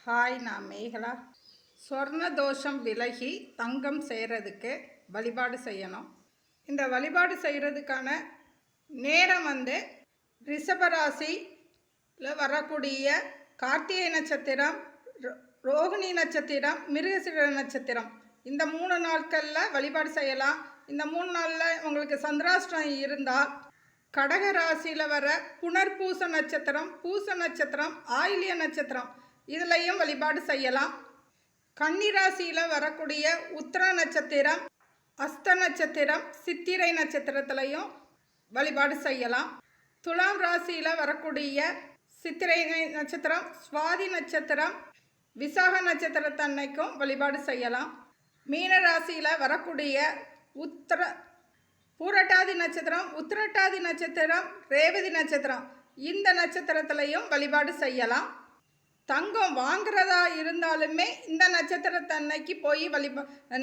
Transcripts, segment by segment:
Hi, நான் மேகலா. சொர்ண தோஷம் விலகி தங்கம் செய்கிறதுக்கு வழிபாடு செய்யணும். இந்த வழிபாடு செய்கிறதுக்கான நேரம் ரிஷபராசியில் வரக்கூடிய கார்த்திகை நட்சத்திரம், ரோகிணி நட்சத்திரம், மிருகசீர நட்சத்திரம். இந்த 3 நாட்களில் வழிபாடு செய்யலாம். இந்த 3 நாளில் உங்களுக்கு சந்திராஷ்டம் இருந்தால் கடக ராசியில் வர புனர்பூச நட்சத்திரம், பூச நட்சத்திரம், ஆயிலிய நட்சத்திரம் இதுலையும் வழிபாடு செய்யலாம். கன்னி ராசியில் வரக்கூடிய உத்திர நட்சத்திரம், அஸ்த நட்சத்திரம், சித்திரை நட்சத்திரத்திலையும் வழிபாடு செய்யலாம். துலாம் ராசியில் வரக்கூடிய சித்திரை நட்சத்திரம், சுவாதி நட்சத்திரம், விசாக நட்சத்திரத்தன்னைக்கும் வழிபாடு செய்யலாம். மீன ராசியில் வரக்கூடிய பூரட்டாதி நட்சத்திரம், உத்திரட்டாதி நட்சத்திரம், ரேவதி நட்சத்திரம் இந்த நட்சத்திரத்திலையும் வழிபாடு செய்யலாம். தங்கம் வாங்குறதா இருந்தாலுமே இந்த நட்சத்திரத்தன்னைக்கு போய்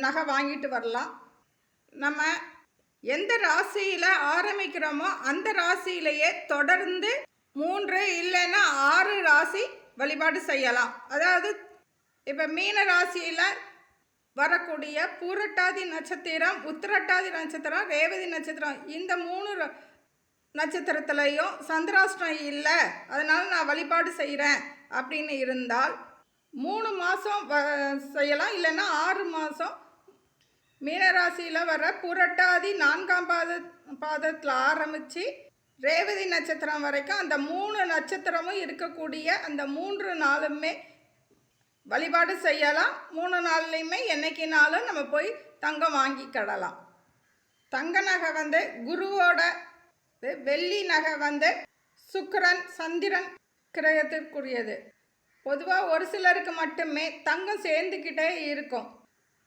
நகை வாங்கிட்டு வரலாம். நம்ம எந்த ராசியில் ஆரம்பிக்கிறோமோ அந்த ராசியிலேயே தொடர்ந்து 3 இல்லைன்னா 6 ராசி வழிபாடு செய்யலாம். அதாவது இப்போ மீன ராசியில் வரக்கூடிய பூரட்டாதி நட்சத்திரம், உத்திரட்டாதி நட்சத்திரம், ரேவதி நட்சத்திரம் இந்த 3 நட்சத்திரத்துலேயும் சந்திராஷ்டம் இல்லை, அதனால் நான் வழிபாடு செய்கிறேன் அப்படின்னு இருந்தால் 3 மாதம் செய்யலாம். இல்லைன்னா 6 மாதம் மீனராசியில் வர புரட்டாதி 4ஆம் பாதத்தில் ஆரம்பித்து ரேவதி நட்சத்திரம் வரைக்கும் அந்த 3 நட்சத்திரமும் இருக்கக்கூடிய அந்த 3 நாளுமே வழிபாடு செய்யலாம். 3 நாள்லையுமே என்னைக்குனாலும் நம்ம போய் தங்கம் வாங்கிக்கிடலாம். தங்க நகை குருவோட, வெள்ளி நகை சுக்கிரன், சந்திரன் கிரகத்திற்குரியது. பொதுவாக ஒரு சிலருக்கு மட்டுமே தங்கம் சேர்ந்துக்கிட்டே இருக்கும்.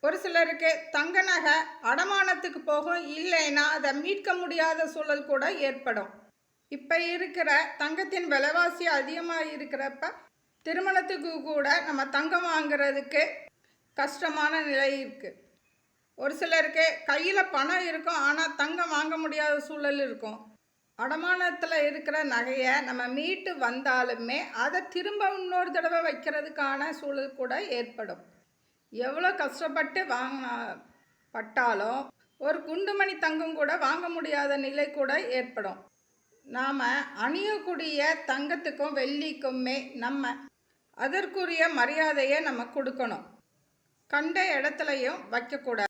ஒரு சிலருக்கு தங்க நகை அடமானத்துக்கு போகும், இல்லைன்னா அதை மீட்க முடியாத சூழல் கூட ஏற்படும். இப்போ இருக்கிற தங்கத்தின் விலைவாசி அதிகமாக இருக்கிறப்ப திருமணத்துக்கு கூட நம்ம தங்கம் வாங்கிறதுக்கு கஷ்டமான நிலை இருக்குது. ஒரு சிலருக்கு கையில் பணம் இருக்கும், ஆனால் தங்கம் வாங்க முடியாத சூழல் இருக்கும். அடமானத்தில் இருக்கிற நகையை நம்ம மீட்டு வந்தாலுமே அதை திரும்ப இன்னொரு தடவை வைக்கிறதுக்கான சூழல் கூட ஏற்படும். எவ்வளோ கஷ்டப்பட்டு பட்டாலும் ஒரு குண்டுமணி தங்கம் கூட வாங்க முடியாத நிலை கூட ஏற்படும். நாம் அணியக்கூடிய தங்கத்துக்கும் வெள்ளிக்குமே நம்ம அதற்குரிய மரியாதையை நம்ம கொடுக்கணும். கண்ட இடத்துலையும் வைக்கக்கூடாது.